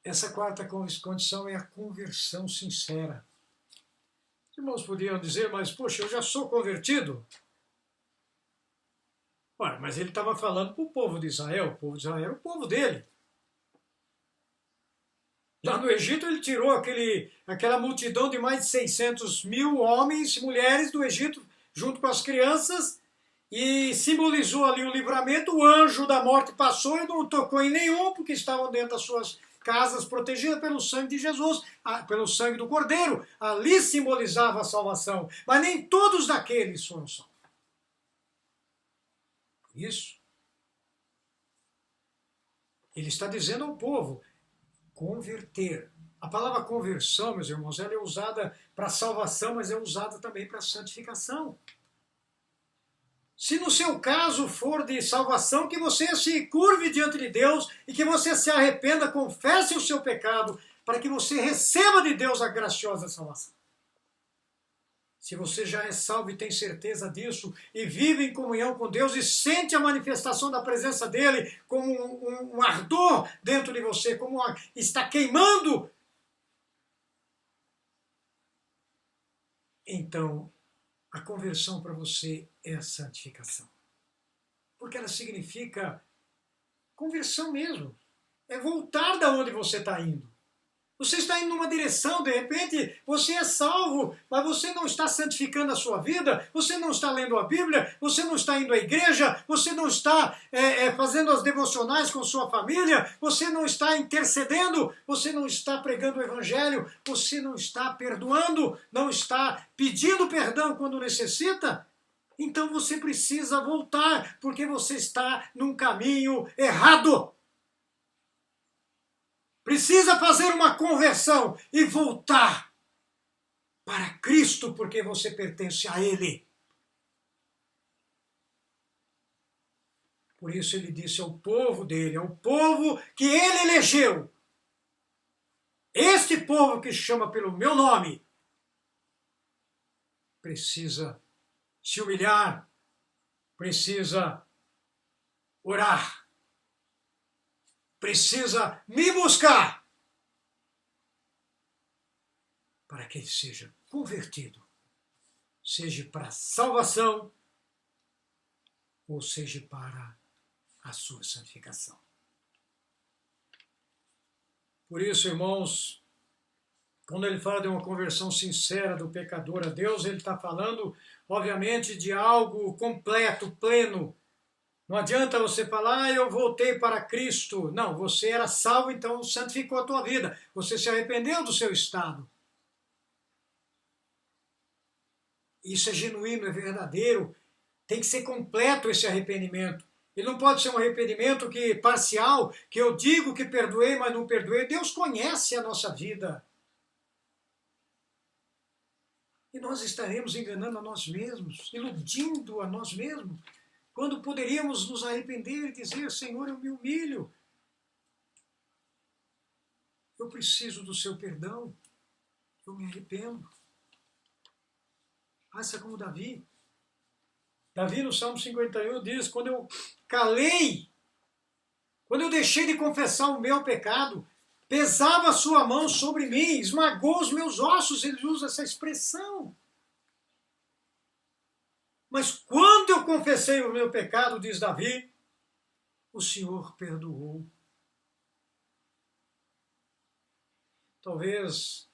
Essa quarta condição é a conversão sincera. Os irmãos podiam dizer, mas poxa, eu já sou convertido. Ora, mas ele estava falando para o povo de Israel. O povo de Israel era o povo dele. Lá no Egito ele tirou aquela multidão de mais de 600 mil homens e mulheres do Egito, junto com as crianças, e simbolizou ali o livramento. O anjo da morte passou e não tocou em nenhum, porque estavam dentro das suas casas protegidas pelo sangue de Jesus, pelo sangue do Cordeiro. Ali simbolizava a salvação, mas nem todos daqueles foram salvos. Por isso, ele está dizendo ao povo, converter. A palavra conversão, meus irmãos, ela é usada para salvação, mas é usada também para santificação. Se no seu caso for de salvação, que você se curve diante de Deus e que você se arrependa, confesse o seu pecado, para que você receba de Deus a graciosa salvação. Se você já é salvo e tem certeza disso, e vive em comunhão com Deus e sente a manifestação da presença dele como um ardor dentro de você, como está queimando, então a conversão para você é a santificação. Porque ela significa conversão mesmo. É voltar da onde você está indo. Você está indo numa direção, de repente você é salvo, mas você não está santificando a sua vida, você não está lendo a Bíblia, você não está indo à igreja, você não está fazendo as devocionais com sua família, você não está intercedendo, você não está pregando o Evangelho, você não está perdoando, não está pedindo perdão quando necessita. Então você precisa voltar, porque você está num caminho errado. Precisa fazer uma conversão e voltar para Cristo, porque você pertence a Ele. Por isso ele disse ao povo dele, ao povo que ele elegeu. Este povo que chama pelo meu nome precisa se humilhar, precisa orar. Precisa me buscar para que ele seja convertido, seja para salvação ou seja para a sua santificação. Por isso, irmãos, quando ele fala de uma conversão sincera do pecador a Deus, ele está falando, obviamente, de algo completo, pleno. Não adianta você falar, eu voltei para Cristo. Não, você era salvo, então santificou a tua vida. Você se arrependeu do seu estado. Isso é genuíno, é verdadeiro. Tem que ser completo esse arrependimento. Ele não pode ser um arrependimento parcial, que eu digo que perdoei, mas não perdoei. Deus conhece a nossa vida. E nós estaremos enganando a nós mesmos, iludindo a nós mesmos, quando poderíamos nos arrepender e dizer, Senhor, eu me humilho. Eu preciso do seu perdão. Eu me arrependo. Faça como Davi. Davi no Salmo 51 diz, quando eu calei, quando eu deixei de confessar o meu pecado, pesava a sua mão sobre mim, esmagou os meus ossos. Ele usa essa expressão. Mas quando eu confessei o meu pecado, diz Davi, o Senhor perdoou. Talvez,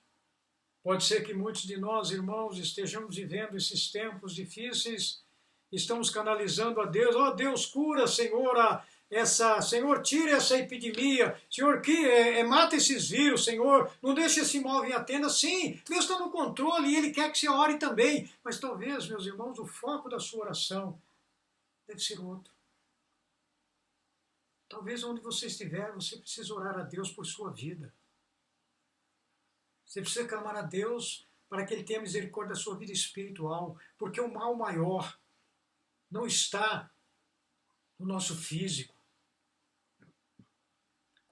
pode ser que muitos de nós, irmãos, estejamos vivendo esses tempos difíceis, estamos canalizando a Deus, ó Deus, cura, Senhor, Senhor, tira essa epidemia, Senhor, mata esses vírus, Senhor, não deixe esse mal vir à tenda. Sim, Deus está no controle e Ele quer que você ore também, mas talvez, meus irmãos, o foco da sua oração deve ser outro. Talvez onde você estiver, você precisa orar a Deus por sua vida. Você precisa clamar a Deus para que Ele tenha misericórdia da sua vida espiritual, porque o mal maior não está no nosso físico.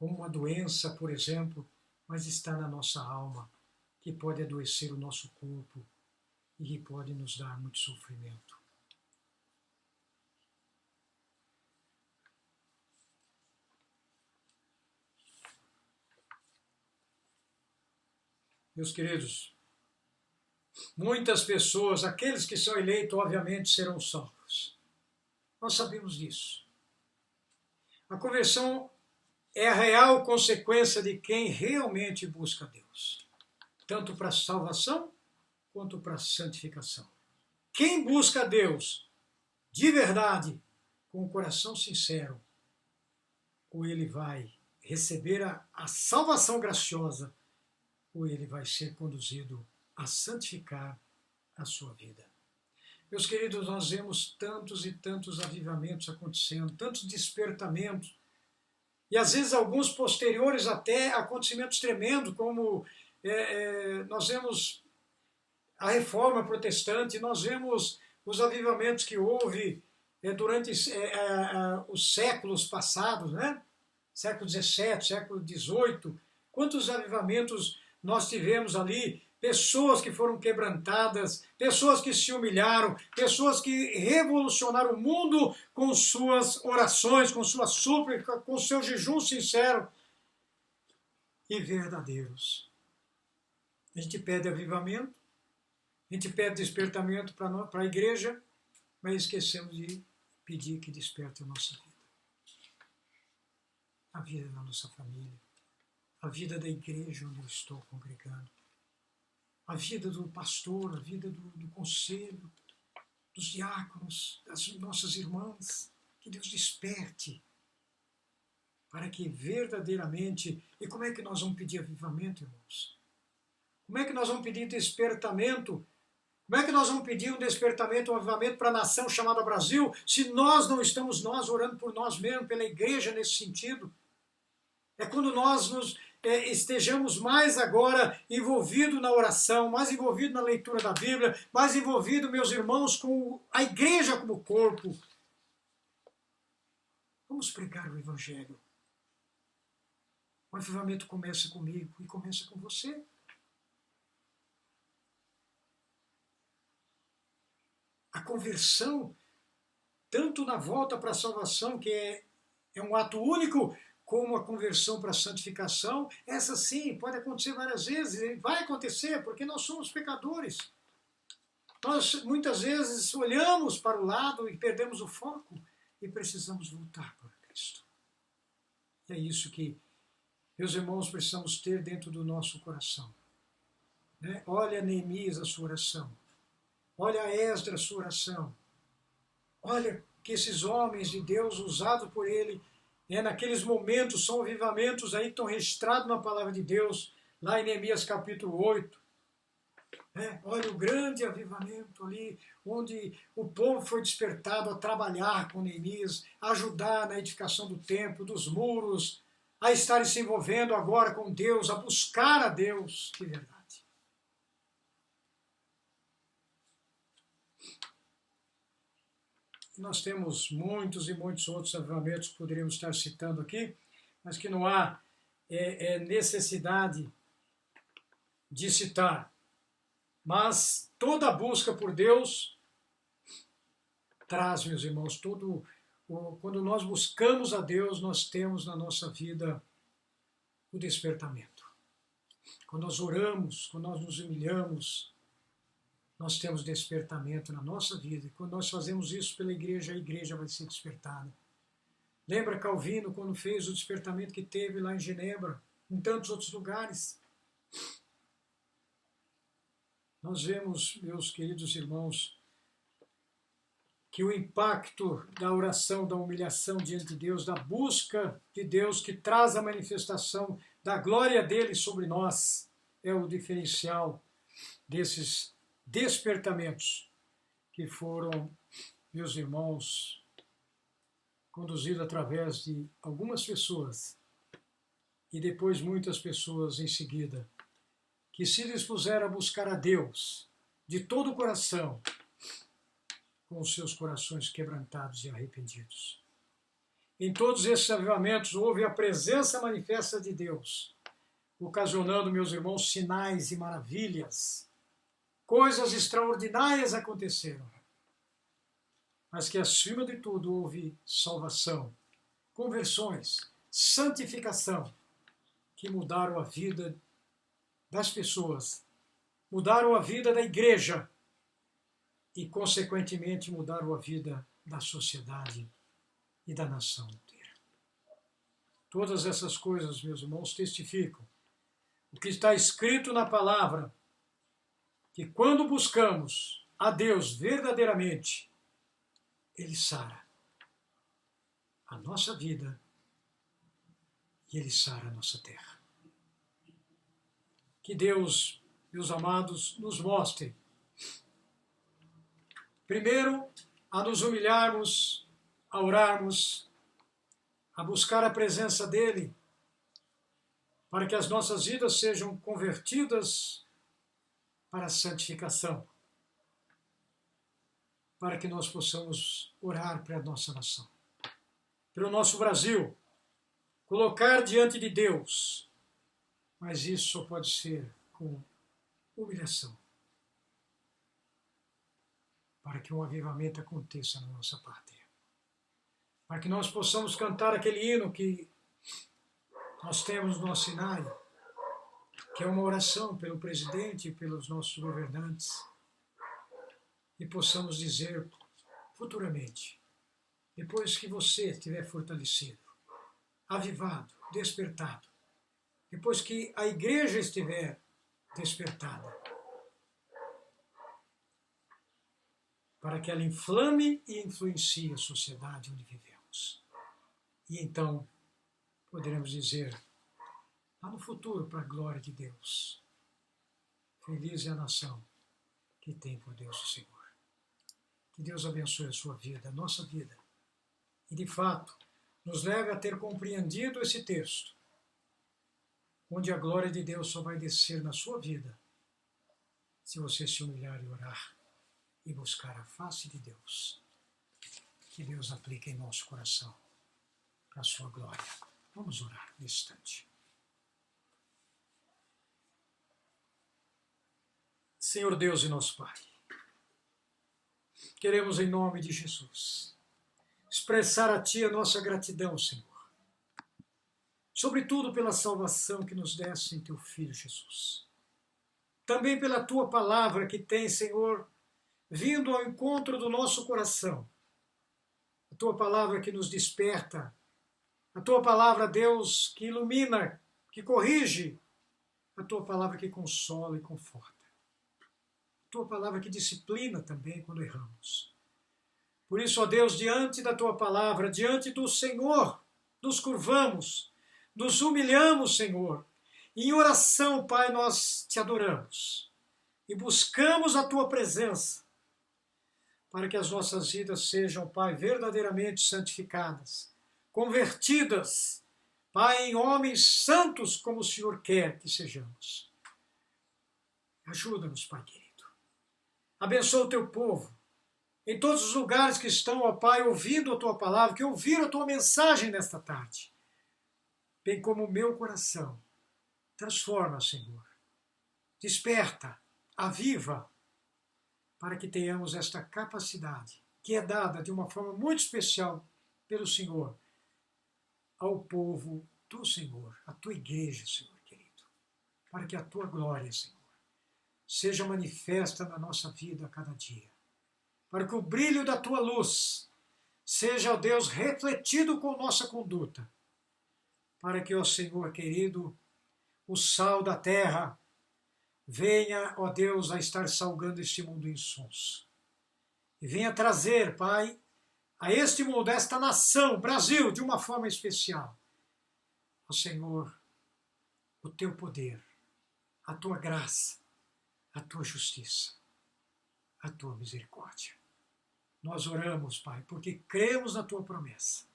como uma doença, por exemplo, mas está na nossa alma, que pode adoecer o nosso corpo e que pode nos dar muito sofrimento. Meus queridos, muitas pessoas, aqueles que são eleitos, obviamente serão salvos. Nós sabemos disso. A conversão é a real consequência de quem realmente busca Deus, tanto para a salvação quanto para a santificação. Quem busca Deus de verdade, com o coração sincero, ou ele vai receber a salvação graciosa, ou ele vai ser conduzido a santificar a sua vida. Meus queridos, nós vemos tantos e tantos avivamentos acontecendo, tantos despertamentos, e às vezes alguns posteriores até acontecimentos tremendos, como nós vemos a Reforma Protestante, nós vemos os avivamentos que houve durante os séculos passados, né? Século XVII, século XVIII, quantos avivamentos nós tivemos ali, pessoas que foram quebrantadas, pessoas que se humilharam, pessoas que revolucionaram o mundo com suas orações, com sua súplica, com seu jejum sincero e verdadeiros. A gente pede avivamento, a gente pede despertamento para a igreja, mas esquecemos de pedir que desperte a nossa vida da nossa família, a vida da igreja onde eu estou congregando, a vida do pastor, a vida do conselho, dos diáconos, das nossas irmãs, que Deus desperte, para que verdadeiramente... E como é que nós vamos pedir avivamento, irmãos? Como é que nós vamos pedir despertamento? Como é que nós vamos pedir um despertamento, um avivamento para a nação chamada Brasil, se nós não estamos orando por nós mesmos, pela igreja nesse sentido? É quando nós estejamos mais agora envolvidos na oração, mais envolvidos na leitura da Bíblia, mais envolvidos, meus irmãos, com a igreja como corpo. Vamos pregar o Evangelho. O avivamento começa comigo e começa com você. A conversão, tanto na volta para a salvação, que é um ato único, como a conversão para a santificação, essa sim pode acontecer várias vezes, vai acontecer, porque nós somos pecadores. Nós muitas vezes olhamos para o lado e perdemos o foco e precisamos voltar para Cristo. E é isso que, meus irmãos, precisamos ter dentro do nosso coração. Né? Olha Neemias, a sua oração. Olha Esdras, a sua oração. Olha que esses homens de Deus, usados por ele, naqueles momentos, são avivamentos aí que estão registrados na palavra de Deus, lá em Neemias capítulo 8. Olha o grande avivamento ali, onde o povo foi despertado a trabalhar com Neemias, a ajudar na edificação do templo, dos muros, a estarem se envolvendo agora com Deus, a buscar a Deus. Que verdade. Nós temos muitos e muitos outros avivamentos que poderíamos estar citando aqui, mas que não há necessidade de citar. Mas toda a busca por Deus traz, meus irmãos, quando nós buscamos a Deus, nós temos na nossa vida o despertamento. Quando nós oramos, quando nós nos humilhamos, nós temos despertamento na nossa vida. E quando nós fazemos isso pela igreja, a igreja vai ser despertada. Lembra Calvino quando fez o despertamento que teve lá em Genebra, em tantos outros lugares? Nós vemos, meus queridos irmãos, que o impacto da oração, da humilhação diante de Deus, da busca de Deus que traz a manifestação da glória dele sobre nós, é o diferencial desses despertamentos que foram, meus irmãos, conduzidos através de algumas pessoas e depois muitas pessoas em seguida, que se dispuseram a buscar a Deus de todo o coração, com os seus corações quebrantados e arrependidos. Em todos esses avivamentos houve a presença manifesta de Deus, ocasionando, meus irmãos, sinais e maravilhas. Coisas extraordinárias aconteceram. Mas que, acima de tudo, houve salvação, conversões, santificação, que mudaram a vida das pessoas, mudaram a vida da igreja e, consequentemente, mudaram a vida da sociedade e da nação inteira. Todas essas coisas, meus irmãos, testificam o que está escrito na palavra, que quando buscamos a Deus verdadeiramente, Ele sara a nossa vida e Ele sara a nossa terra. Que Deus, meus amados, nos mostre, primeiro, a nos humilharmos, a orarmos, a buscar a presença dEle, para que as nossas vidas sejam convertidas para a santificação, para que nós possamos orar para a nossa nação, pelo nosso Brasil, colocar diante de Deus, mas isso só pode ser com humilhação, para que um avivamento aconteça na nossa pátria, para que nós possamos cantar aquele hino que nós temos no nosso Sinai, que é uma oração pelo presidente e pelos nossos governantes, e possamos dizer futuramente, depois que você estiver fortalecido, avivado, despertado, depois que a igreja estiver despertada, para que ela inflame e influencie a sociedade onde vivemos. E então poderemos dizer, lá no futuro, para a glória de Deus, feliz é a nação que tem por Deus o Senhor. Que Deus abençoe a sua vida, a nossa vida, e de fato nos leve a ter compreendido esse texto, onde a glória de Deus só vai descer na sua vida se você se humilhar e orar e buscar a face de Deus. Que Deus aplique em nosso coração para a sua glória. Vamos orar nesse instante. Senhor Deus e nosso Pai, queremos em nome de Jesus expressar a Ti a nossa gratidão, Senhor, sobretudo pela salvação que nos deste em Teu Filho Jesus. Também pela Tua palavra que tem, Senhor, vindo ao encontro do nosso coração. A Tua palavra que nos desperta, a Tua palavra, Deus, que ilumina, que corrige, a Tua palavra que consola e conforta. A Tua palavra que disciplina também quando erramos. Por isso, ó Deus, diante da Tua palavra, diante do Senhor, nos curvamos, nos humilhamos, Senhor. Em oração, Pai, nós Te adoramos e buscamos a Tua presença para que as nossas vidas sejam, Pai, verdadeiramente santificadas, convertidas, Pai, em homens santos como o Senhor quer que sejamos. Ajuda-nos, Pai querido. Abençoa o Teu povo, em todos os lugares que estão, ó Pai, ouvindo a Tua palavra, que ouviram a Tua mensagem nesta tarde, bem como o meu coração. Transforma, Senhor. Desperta, aviva, para que tenhamos esta capacidade, que é dada de uma forma muito especial pelo Senhor, ao povo do Senhor, à Tua igreja, Senhor querido, para que a Tua glória, Senhor, seja manifesta na nossa vida a cada dia, para que o brilho da Tua luz seja, ó Deus, refletido com nossa conduta, para que, ó Senhor querido, o sal da terra venha, ó Deus, a estar salgando este mundo insonso. E venha trazer, Pai, a este mundo, a esta nação, Brasil, de uma forma especial, ó Senhor, o Teu poder, a Tua graça, a Tua justiça, a Tua misericórdia. Nós oramos, Pai, porque cremos na Tua promessa,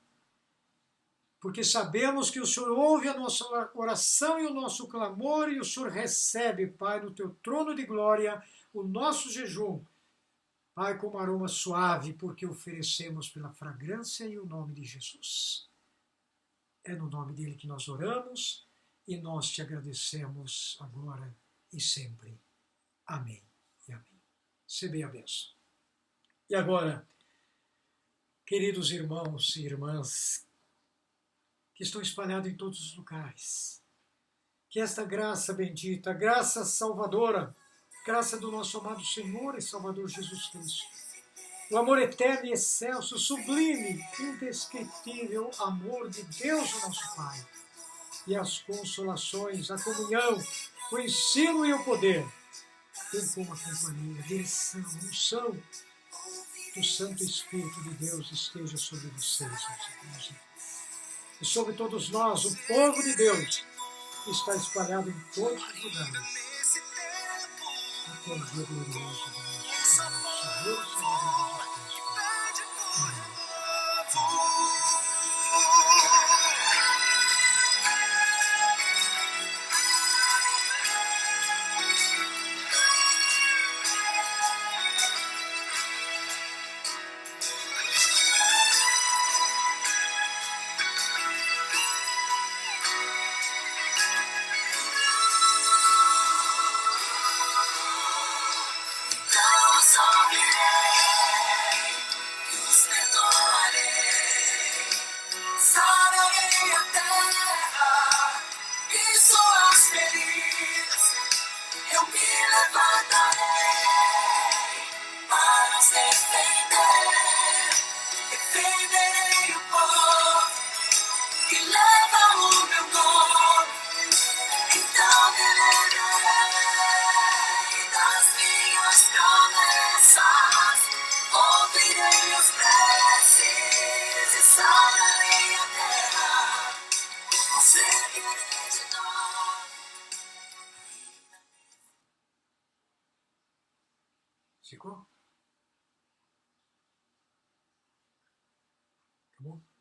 porque sabemos que o Senhor ouve a nossa oração e o nosso clamor, e o Senhor recebe, Pai, no Teu trono de glória, o nosso jejum, Pai, como aroma suave, porque oferecemos pela fragrância e o nome de Jesus. É no nome dele que nós oramos e nós te agradecemos agora e sempre. Amém e amém. Se bem a benção. E agora, queridos irmãos e irmãs que estão espalhados em todos os lugares, que esta graça bendita, graça salvadora, graça do nosso amado Senhor e Salvador Jesus Cristo, o amor eterno e excelso, sublime, indescritível amor de Deus, o nosso Pai, e as consolações, a comunhão, o ensino e o poder, bem como a companhia, a direção, a unção do Santo Espírito de Deus esteja sobre vocês, meus irmãos. E sobre todos nós, o povo de Deus, que está espalhado em todos os lugares, até o dia glorioso do nosso Senhor e Salvador Jesus Cristo. Amém. Ficou? Acabou?